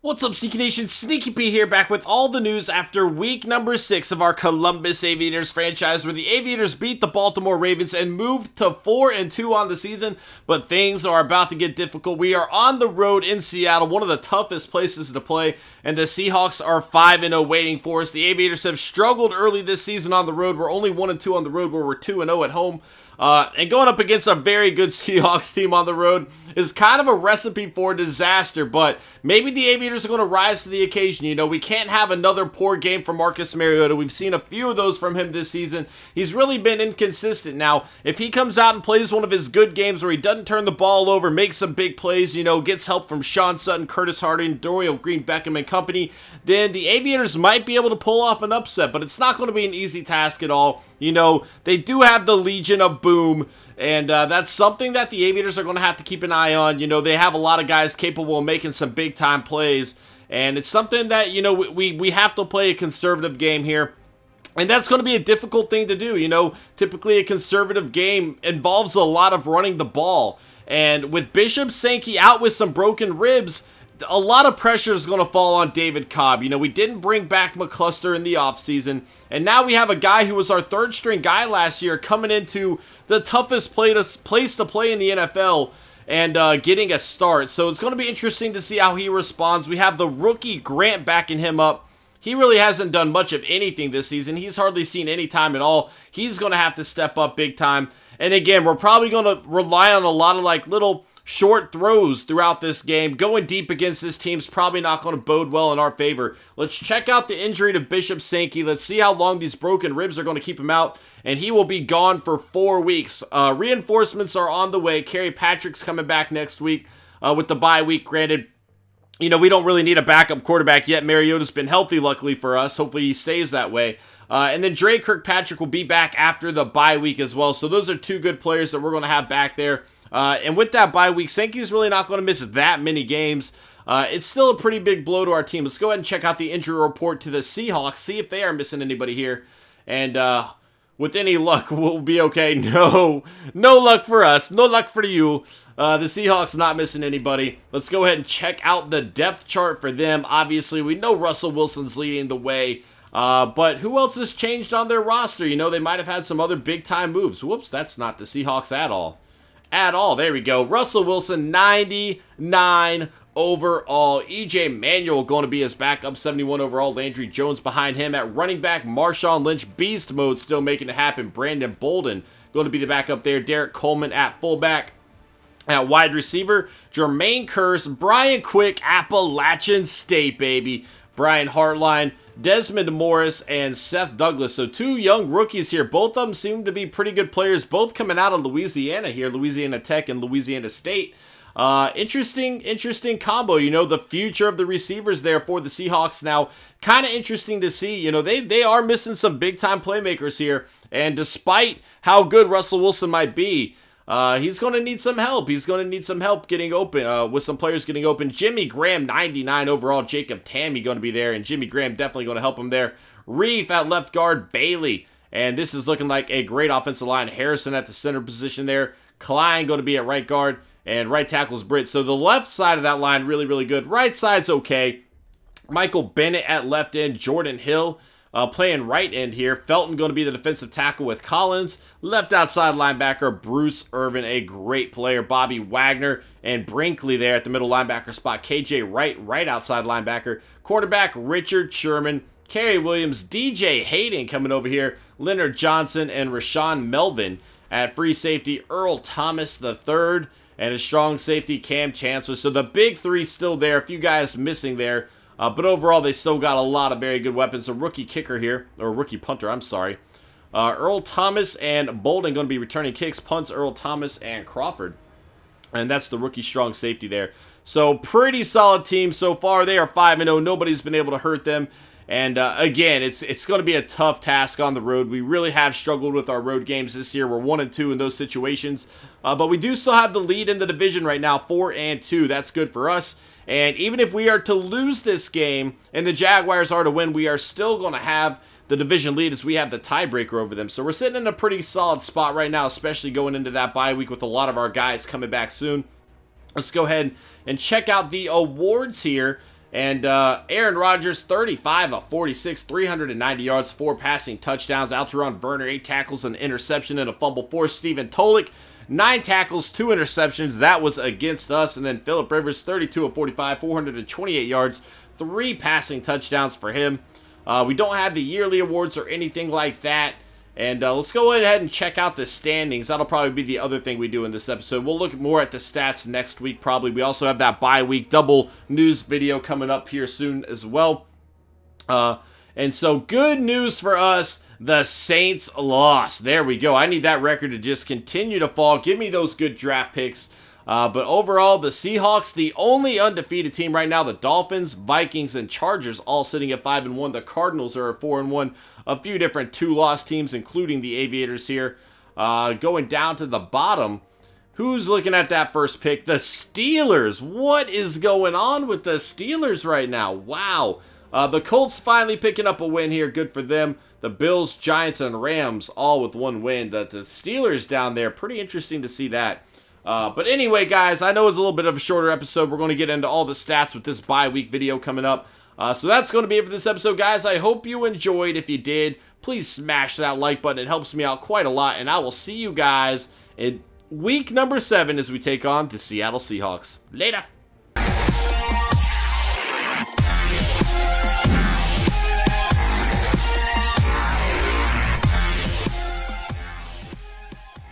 What's up, Sneaky Nation? Sneaky P here, back with all the news after week number 6 of our Columbus Aviators franchise, where the Aviators beat the Baltimore Ravens and moved to 4-2 on the season, but things are about to get difficult. We are on the road in Seattle, one of the toughest places to play, and the Seahawks are 5-0 waiting for us. The Aviators have struggled early this season on the road. We're only 1-2 on the road, where we're 2-0 at home. And going up against a very good Seahawks team on the road is kind of a recipe for disaster, but maybe the Aviators are going to rise to the occasion. You know, we can't have another poor game from Marcus Mariota. We've seen a few of those from him this season. He's really been inconsistent. Now, if he comes out and plays one of his good games where he doesn't turn the ball over, makes some big plays, you know, gets help from Sean Sutton, Curtis Harding, Dorial Green Beckham and company, then the Aviators might be able to pull off an upset, but it's not going to be an easy task at all. You know, they do have the Legion of Boom, and that's something that the Aviators are going to have to keep an eye on. You know, they have a lot of guys capable of making some big-time plays, and it's something that, you know, we have to play a conservative game here. And that's going to be a difficult thing to do. You know, typically a conservative game involves a lot of running the ball. And with Bishop Sankey out with some broken ribs, a lot of pressure is going to fall on David Cobb. You know, we didn't bring back McCluster in the offseason, and now we have a guy who was our third-string guy last year coming into the toughest place to play in the NFL and getting a start. So it's going to be interesting to see how he responds. We have the rookie Grant backing him up. He really hasn't done much of anything this season. He's hardly seen any time at all. He's going to have to step up big time. And again, we're probably going to rely on a lot of like little short throws throughout this game. Going deep against this team's probably not going to bode well in our favor. Let's check out the injury to Bishop Sankey. Let's see how long these broken ribs are going to keep him out. And he will be gone for 4 weeks. Reinforcements are on the way. Patrick's coming back next week with the bye week. Granted, you know, we don't really need a backup quarterback yet. Mariota's been healthy, luckily for us. Hopefully he stays that way. And then Dre Kirkpatrick will be back after the bye week as well. So those are two good players that we're going to have back there. And with that bye week, Sankey's really not going to miss that many games. It's still a pretty big blow to our team. Let's go ahead and check out the injury report to the Seahawks, see if they are missing anybody here. And with any luck, we'll be okay. No luck for us. No luck for you. The Seahawks not missing anybody. Let's go ahead and check out the depth chart for them. Obviously, we know Russell Wilson's leading the way. But who else has changed on their roster? You know, they might have had some other big-time moves. Whoops, that's not the Seahawks at all. There we go. Russell Wilson, 99 overall. E.J. Manuel going to be his backup, 71 overall. Landry Jones behind him at running back. Marshawn Lynch, beast mode, still making it happen. Brandon Bolden going to be the backup there. Derek Coleman at fullback. At wide receiver, Jermaine Kearse, Brian Quick, Appalachian State, baby. Brian Hartline, Desmond Morris, and Seth Douglas. So 2 young rookies here. Both of them seem to be pretty good players. Both coming out of Louisiana here. Louisiana Tech and Louisiana State. Interesting combo. You know, the future of the receivers there for the Seahawks now. Kind of interesting to see. You know, they are missing some big-time playmakers here. And despite how good Russell Wilson might be, he's going to need some help. He's going to need some help getting open, with some players getting open. Jimmy Graham, 99 overall. Jacob Tammy going to be there, and Jimmy Graham definitely going to help him there. Reef at left guard, Bailey. And this is looking like a great offensive line. Harrison at the center position there. Klein going to be at right guard, and right tackle's Britt. So the left side of that line, really, really good. Right side's okay. Michael Bennett at left end. Jordan Hill playing right end here. Felton going to be the defensive tackle with Collins. Left outside linebacker, Bruce Irvin, a great player. Bobby Wagner and Brinkley there at the middle linebacker spot. KJ Wright, right outside linebacker. Quarterback, Richard Sherman. Kerry Williams, DJ Hayden coming over here. Leonard Johnson and Rashawn Melvin at free safety. Earl Thomas III and a strong safety, Cam Chancellor. So the big 3 still there. A few guys missing there. But overall, they still got a lot of very good weapons. A rookie kicker here, or rookie punter, I'm sorry. Earl Thomas and Bolden going to be returning kicks. Punts, Earl Thomas and Crawford. And that's the rookie strong safety there. So pretty solid team so far. They are 5-0. Nobody's been able to hurt them. And again, it's going to be a tough task on the road. We really have struggled with our road games this year. We're 1-2 in those situations. But we do still have the lead in the division right now, 4-2. That's good for us. And even if we are to lose this game and the Jaguars are to win, we are still going to have the division lead as we have the tiebreaker over them. So we're sitting in a pretty solid spot right now, especially going into that bye week with a lot of our guys coming back soon. Let's go ahead and check out the awards here. And Aaron Rodgers, 35 of 46, 390 yards, 4 passing touchdowns. Alteron Werner, 8 tackles, an interception, and a fumble forced. Stephen Tolik, 9 tackles, 2 interceptions. That was against us. And then Phillip Rivers, 32 of 45, 428 yards, 3 passing touchdowns for him. We don't have the yearly awards or anything like that. And let's go ahead and check out the standings. That'll probably be the other thing we do in this episode. We'll look more at the stats next week probably. We also have that bye week double news video coming up here soon as well. And so good news for us. The Saints lost. There we go. I need that record to just continue to fall. Give me those good draft picks. But overall, the Seahawks, the only undefeated team right now. The Dolphins, Vikings, and Chargers all sitting at 5-1. The Cardinals are at 4-1. A few different 2-loss teams, including the Aviators here. Going down to the bottom, who's looking at that first pick? The Steelers. What is going on with the Steelers right now? Wow. The Colts finally picking up a win here. Good for them. The Bills, Giants, and Rams all with 1 win. The Steelers down there, pretty interesting to see that. But anyway, guys, I know it's a little bit of a shorter episode. We're going to get into all the stats with this bye week video coming up. So that's going to be it for this episode, guys. I hope you enjoyed. If you did, please smash that like button. It helps me out quite a lot. And I will see you guys in week number 7 as we take on the Seattle Seahawks. Later.